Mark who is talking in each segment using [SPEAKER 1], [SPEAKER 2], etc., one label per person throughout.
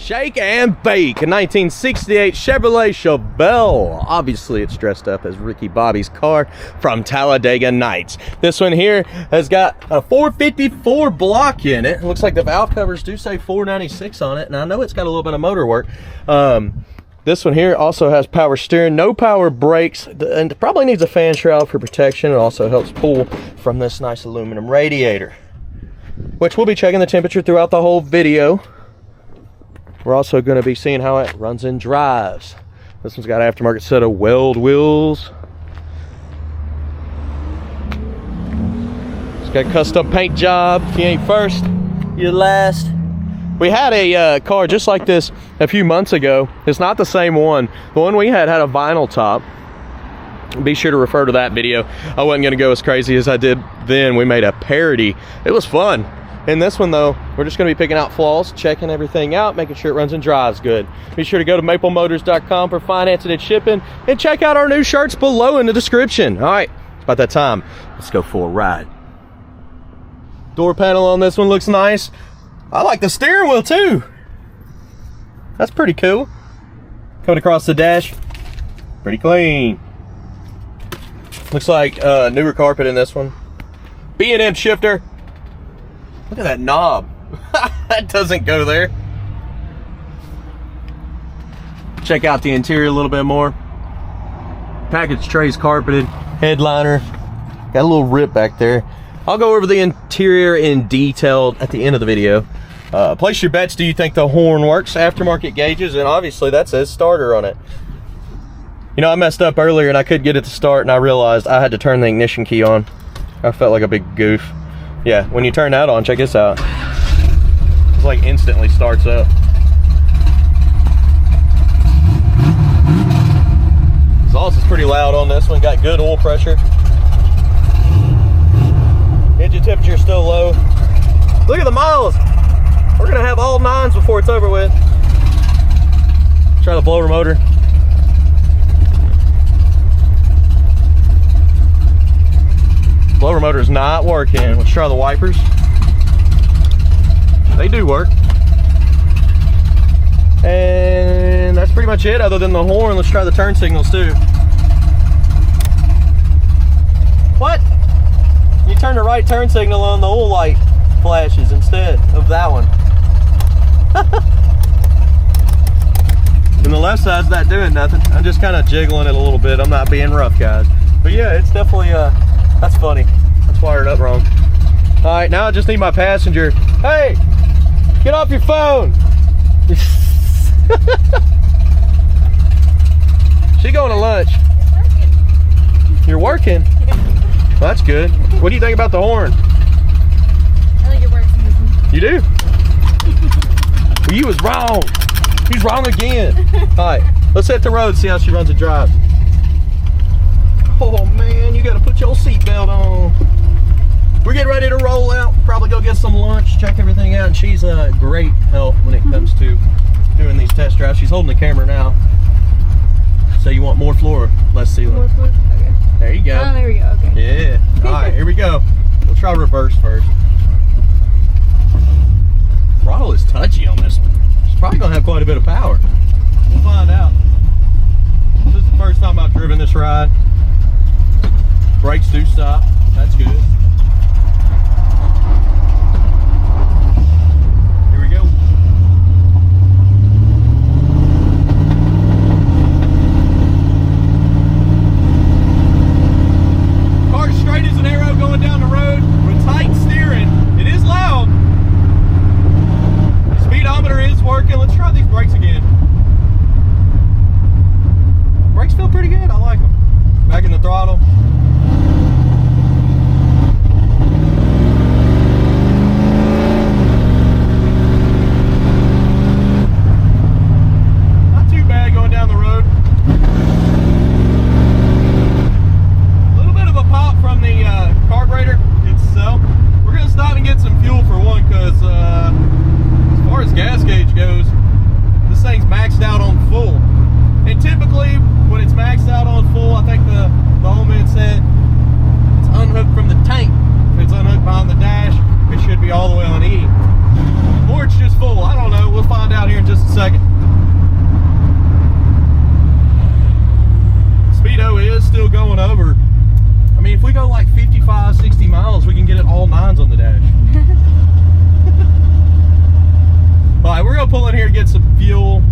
[SPEAKER 1] Shake and bake, a 1968 Chevrolet Chevelle. Obviously, it's dressed up as Ricky Bobby's car from Talladega Nights. This one here has got a 454 block in it. It looks like the valve covers do say 496 on it, and I know it's got a little bit of motor work. This one here also has power steering, no power brakes, and probably needs a fan shroud for protection. It also helps pull from this nice aluminum radiator, which we'll be checking the temperature throughout the whole video. We're also going to be seeing how it runs and drives. This one's got an aftermarket set of Weld wheels. It's got a custom paint job. If you ain't first, you're last. We had a car just like this a few months ago. It's not the same one. The one we had a vinyl top. Be sure to refer to that video. I wasn't going to go as crazy as I did then. We made a parody. It was fun. In this one though, we're just going to be picking out flaws, checking everything out, making sure it runs and drives good. Be sure to go to maplemotors.com for financing and shipping, and check out our new shirts below in the description. All right, it's about that time. Let's go for a ride. Door panel on this one looks nice. I like the steering wheel too. That's pretty cool. Coming across the dash, pretty clean. Looks like newer carpet in this one. B&M shifter. Look at that knob. That doesn't go there. Check out the interior a little bit more. Package tray's carpeted. Headliner. Got a little rip back there. I'll go over the interior in detail at the end of the video. Place your bets. Do you think the horn works? Aftermarket gauges, and obviously that says starter on it. You know, I messed up earlier and I couldn't get it to start, and I realized I had to turn the ignition key on. I felt like a big goof. Yeah, when you turn that on, check this out. It's like instantly starts up. Exhaust is pretty loud on this one. Got good oil pressure. Engine temperature still low. Look at the miles. We're gonna have all 9s before it's over with. Try the blower motor. Blower motor is not working. Let's try the wipers. They do work. And that's pretty much it other than the horn. Let's try the turn signals too. What? You turn the right turn signal on, the oil light flashes instead of that one. And the left side's not doing nothing. I'm just kind of jiggling it a little bit. I'm not being rough, guys. But yeah, it's definitely that's funny. That's wired up wrong. All right, now I just need my passenger. Hey, get off your phone. She going to lunch. You're working? Well, that's good. What do you think about the horn?
[SPEAKER 2] I think it works in this one.
[SPEAKER 1] You do? Well, you was wrong. He's wrong again. All right, let's hit the road, see how she runs and drives. Oh man, you gotta put your seatbelt on. We're getting ready to roll out. Probably go get some lunch, check everything out. And she's a great help when it comes to doing these test drives. She's holding the camera now. So you want more floor, less ceiling?
[SPEAKER 2] More floor? Okay.
[SPEAKER 1] There you go.
[SPEAKER 2] Oh, there we go, okay.
[SPEAKER 1] Yeah. All right, here we go. We'll try reverse first. Throttle is touchy on this one. It's probably gonna have quite a bit of power. We'll find out. This is the first time I've driven this ride. Brakes do stop. That's good. Here we go. Car's straight as an arrow going down the road with tight steering. It is loud. The speedometer is working. Let's try these brakes again. Brakes feel pretty good. I like them. Back in the throttle. Not too bad going down the road. A little bit of a pop from the carburetor itself. We're going to stop and get some fuel for one, because as far as gas gauge goes, this thing's maxed out on full. And typically, when it's maxed out on full, I think the old man said it's unhooked from the tank. If it's unhooked behind the dash, it should be all the way on E. Or it's just full. I don't know. We'll find out here in just a second. pulling over. I mean, if we go like 55, 60 miles, we can get it all 9s on the dash. All right, we're gonna pull in here and get some fuel.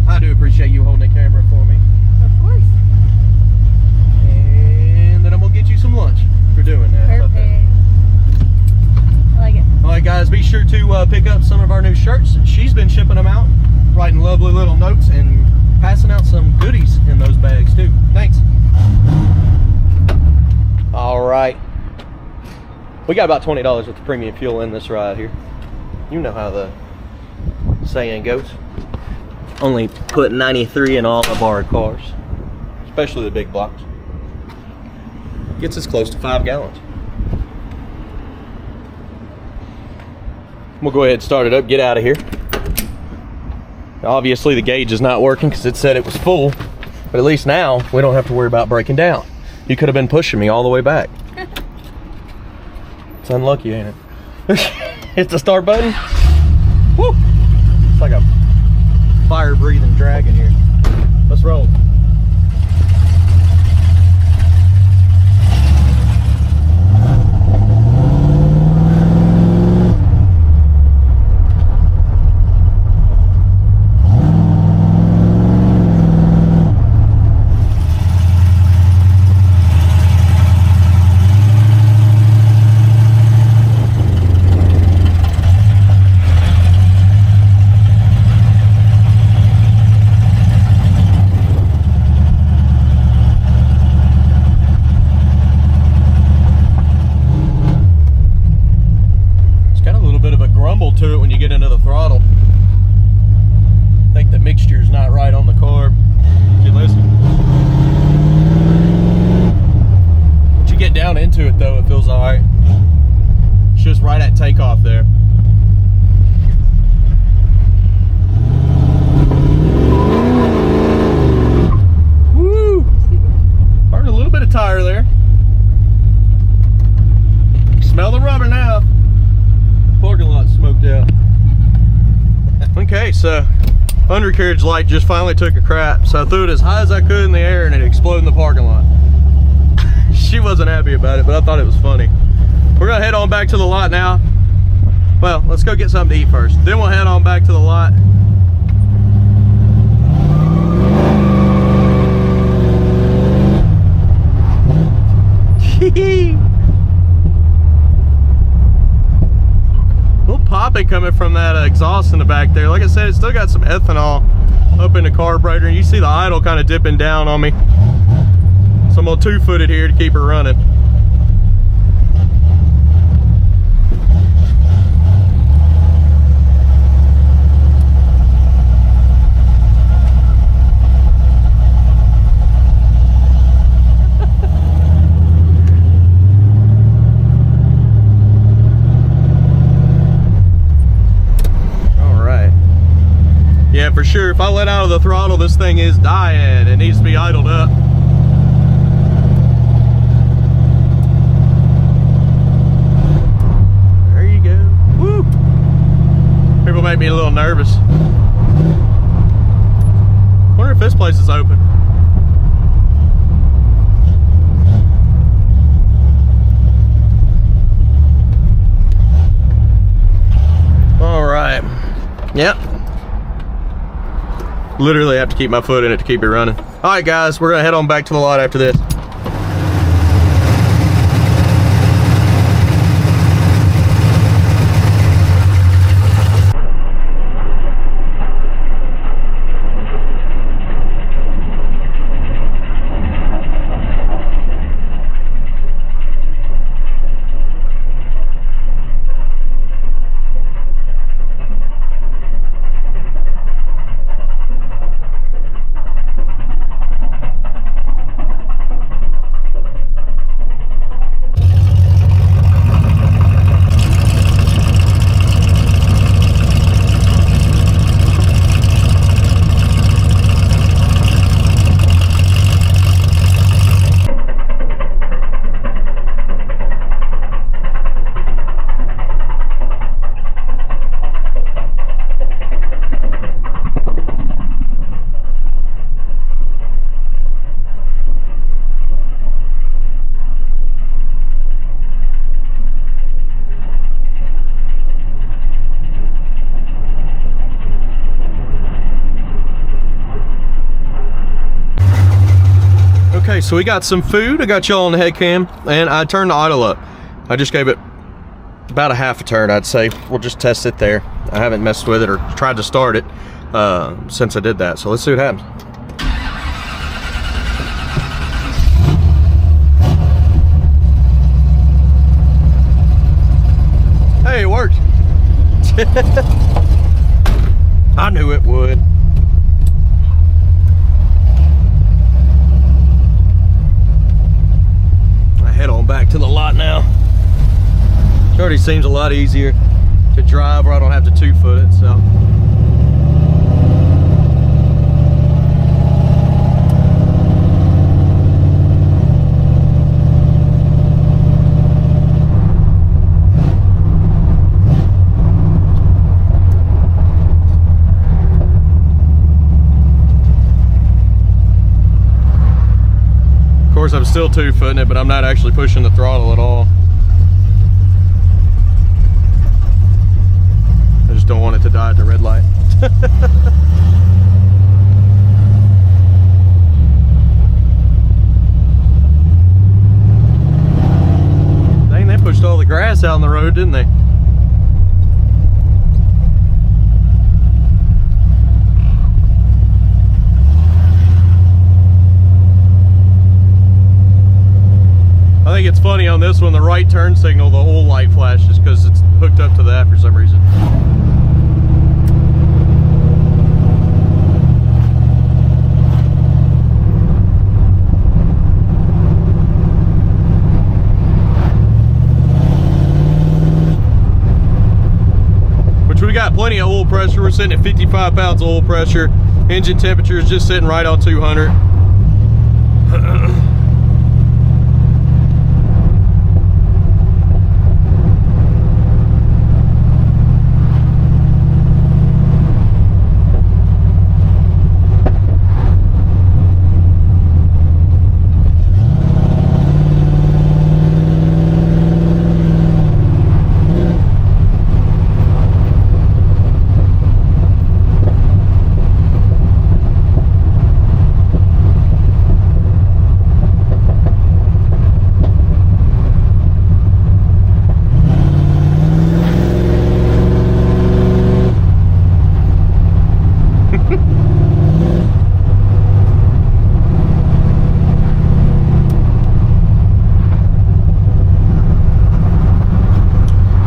[SPEAKER 1] I do appreciate you holding the camera for me.
[SPEAKER 2] Of course.
[SPEAKER 1] And then I'm gonna get you some lunch for doing that.
[SPEAKER 2] Perfect. I like it.
[SPEAKER 1] All right, guys, be sure to pick up some of our new shirts. She's been shipping them out, writing lovely little notes and passing out some goodies in those bags too. Thanks. All right. We got about $20 worth of premium fuel in this ride here. You know how the saying goes. Only put 93 in all of our cars, especially the big blocks. Gets us close to 5 gallons. We'll go ahead and start it up, get out of here. Obviously the gauge is not working because it said it was full, but at least now we don't have to worry about breaking down. You could have been pushing me all the way back. It's unlucky, ain't it? Hit the start button. Woo! It's like a fire-breathing dragon here. Let's roll. To it when you get into the throttle. I think the mixture's not right on the carb. Did you listen? Once you get down into it though, it feels alright. It's just right at takeoff there. Woo! Burned a little bit of tire there. Smell the rubber now. Parking lot smoked out. Okay, so undercarriage light just finally took a crap, so I threw it as high as I could in the air and it exploded in the parking lot. She wasn't happy about it, but I thought it was funny. We're gonna head on back to the lot now. Well, let's go get something to eat first. Then we'll head on back to the lot. Popping coming from that exhaust in the back there. Like I said, it's still got some ethanol up in the carburetor, and you see the idle kind of dipping down on me. So I'm gonna 2-foot it here to keep her running. Yeah, for sure, if I let out of the throttle, this thing is dying. It needs to be idled up. There you go. Woo! People make me a little nervous. Wonder if this place is open. All right. Yep. Literally have to keep my foot in it to keep it running. All right, guys, we're gonna head on back to the lot after this. Okay, so we got some food. I got y'all on the head cam, and I turned the idle up. I just gave it about a half a turn, I'd say. We'll just test it there. I haven't messed with it or tried to start it since I did that. So let's see what happens. Hey, it worked. I knew it would. I head on back to the lot now. It already seems a lot easier to drive where I don't have to 2-foot it, so. Of course, I'm still 2-footing it, but I'm not actually pushing the throttle at all. I just don't want it to die at the red light. Dang, they pushed all the grass out on the road, didn't they? I think it's funny on this one, the right turn signal, the whole light flashes because it's hooked up to that for some reason. Which we got plenty of oil pressure. We're sitting at 55 pounds of oil pressure. Engine temperature is just sitting right on 200.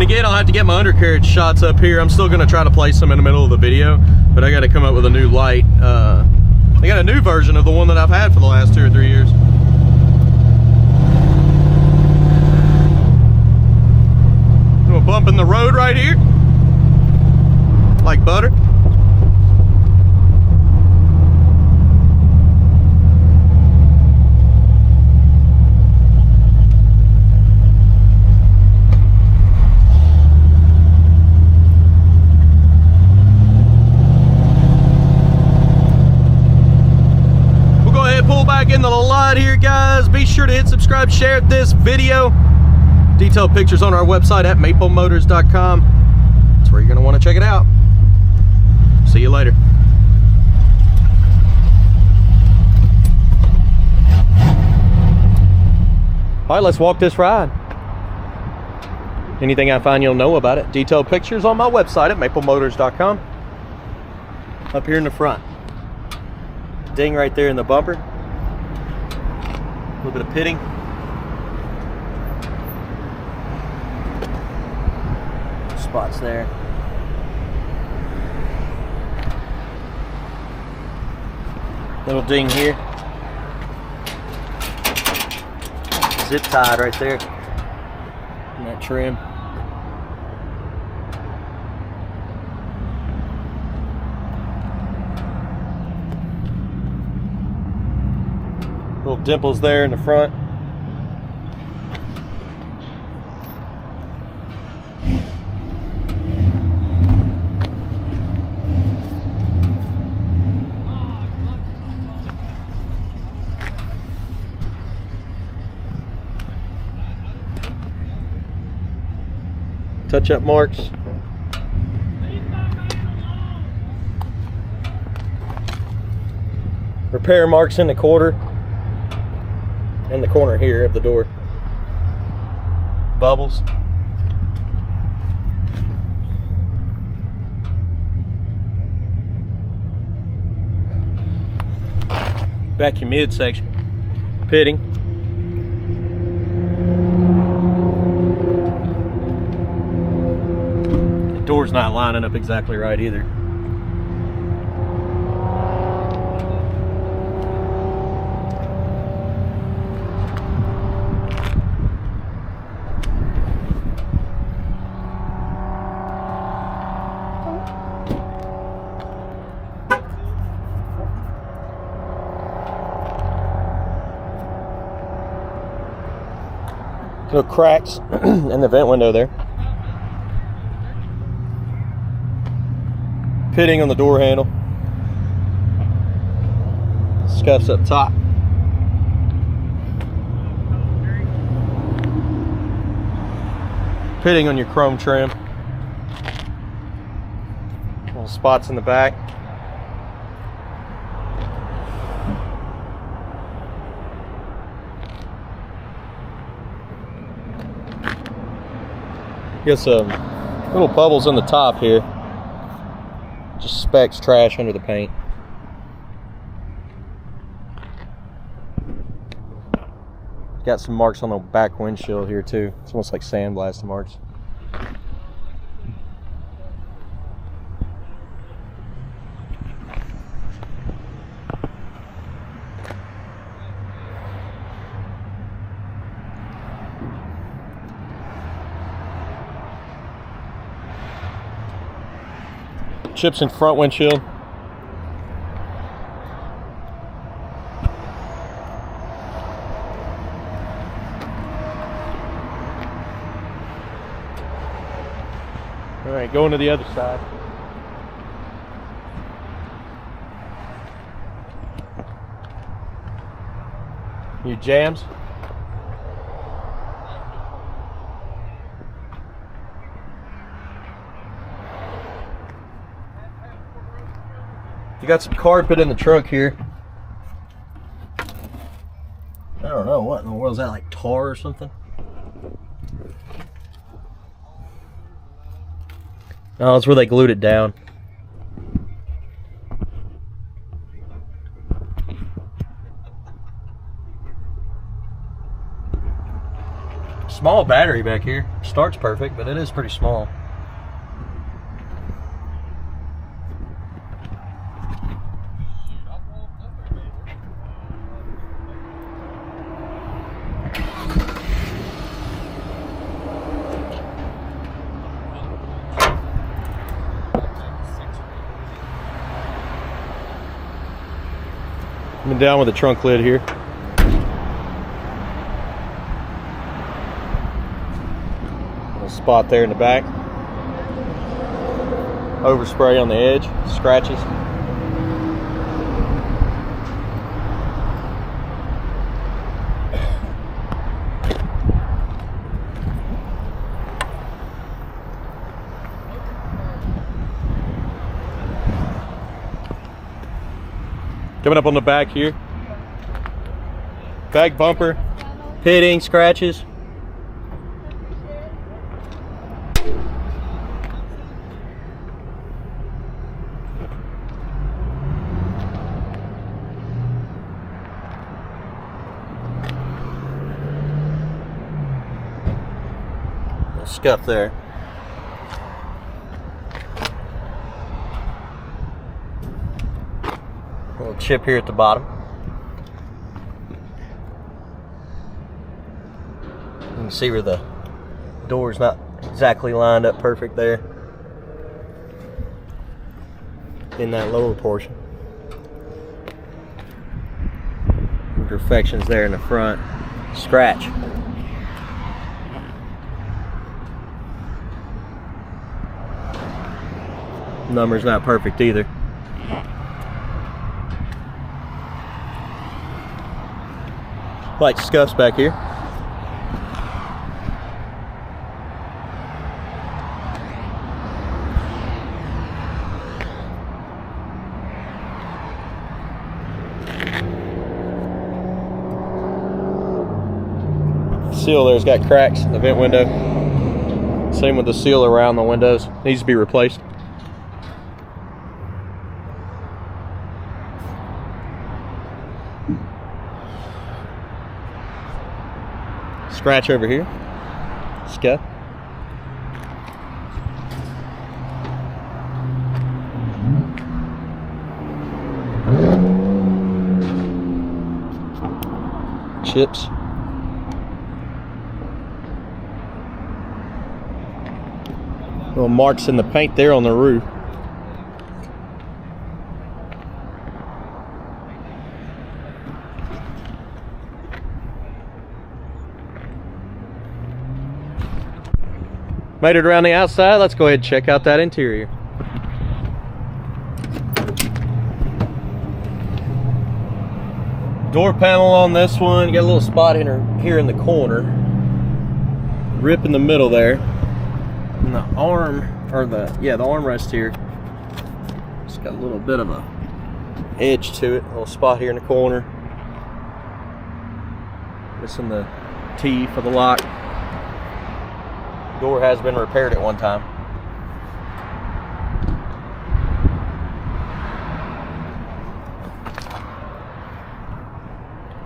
[SPEAKER 1] Again, I'll have to get my undercarriage shots up here. I'm still going to try to place them in the middle of the video, but I got to come up with a new light. I got a new version of the one that I've had for the last 2 or 3 years. A bump in the road right here, like butter. In the lot here, guys. Be sure to hit subscribe, share this video. Detailed pictures on our website at maplemotors.com. That's where you're going to want to check it out. See you later. All right, let's walk this ride. Anything I find, you'll know about it. Detailed pictures on my website at maplemotors.com. Up here in the front. Ding right there in the bumper. A little bit of pitting. Spots there. Little ding here. Zip tied right there in that trim. Little dimples there in the front. Touch-up marks. Repair marks in the quarter. in the corner here of the door. Bubbles. Vacuum midsection. Pitting. The door's not lining up exactly right either. Little cracks in the vent window there. Pitting on the door handle. Scuffs up top. Pitting on your chrome trim. Little spots in the back. Got some little bubbles on the top here. Just specks trash under the paint. Got some marks on the back windshield here too. It's almost like sandblasting marks. Chips in front windshield. All right, going to the other side. New jams. You got some carpet in the trunk here. I don't know, what in the world is that, like tar or something? Oh, it's where they glued it down. Small battery back here. Starts perfect, but it is pretty small. I'm down with the trunk lid here. Little spot there in the back. Overspray on the edge, scratches. Coming up on the back here. Back bumper, pitting, scratches. Little scuff there. Little chip here at the bottom. You can see where the door's not exactly lined up perfect there in that lower portion. Imperfections there in the front. Scratch. Number's not perfect either. Like scuffs back here. seal there's got cracks in the vent window. Same with the seal around the windows. Needs to be replaced. Scratch over here. Scuff. Chips. Little marks in the paint there on the roof. Made it around the outside. Let's go ahead and check out that interior. Door panel on this one. You got a little spot here in the corner. Rip in the middle there. And the arm, or the armrest here. It's got a little bit of a edge to it. A little spot here in the corner. Missing the T for the lock. Door has been repaired at one time.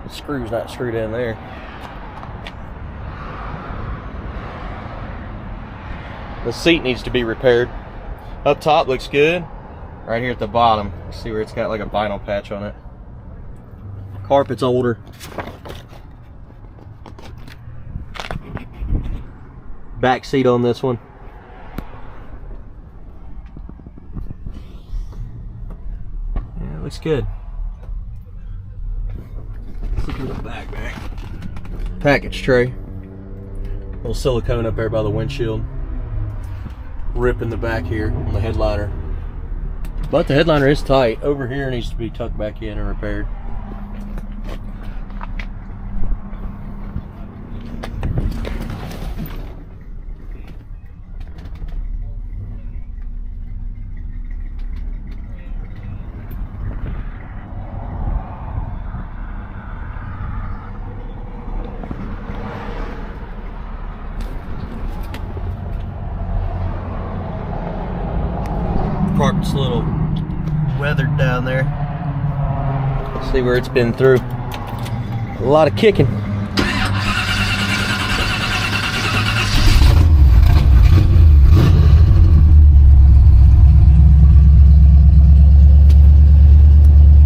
[SPEAKER 1] The screw's not screwed in there. The seat needs to be repaired. Up top looks good. Right here at the bottom, see where it's got like a vinyl patch on it. Carpet's older. Back seat on this one. Yeah, it looks good. Let's look at the back. Package tray. Little silicone up there by the windshield. Rip in the back here on the headliner. But the headliner is tight. Over here needs to be tucked back in and repaired. Carpet's a little weathered down there. See where it's been through. A lot of kicking.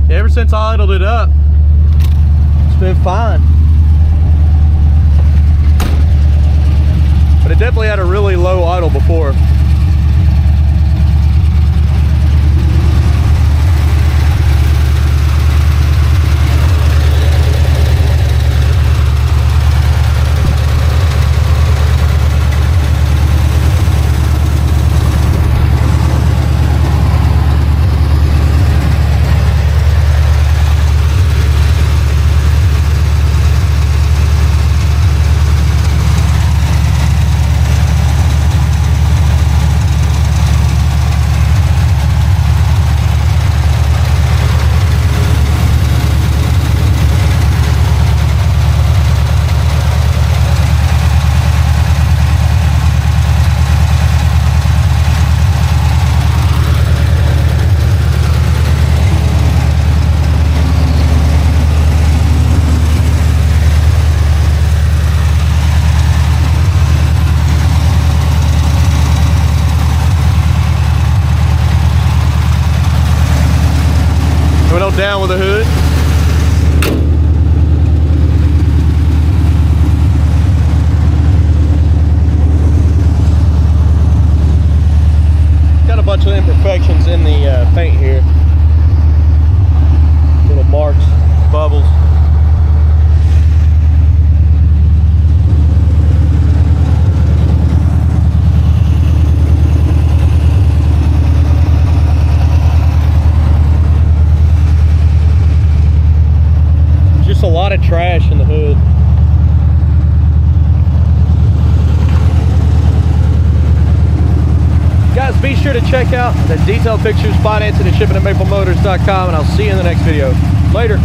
[SPEAKER 1] Ever since I idled it up, it's been fine. But it definitely had a really low idle before. Down with the hood. Got a bunch of imperfections in the paint here. Little marks, bubbles. A lot of trash in the hood. Guys, be sure to check out the detailed pictures, financing and shipping at maplemotors.com, and I'll see you in the next video. Later.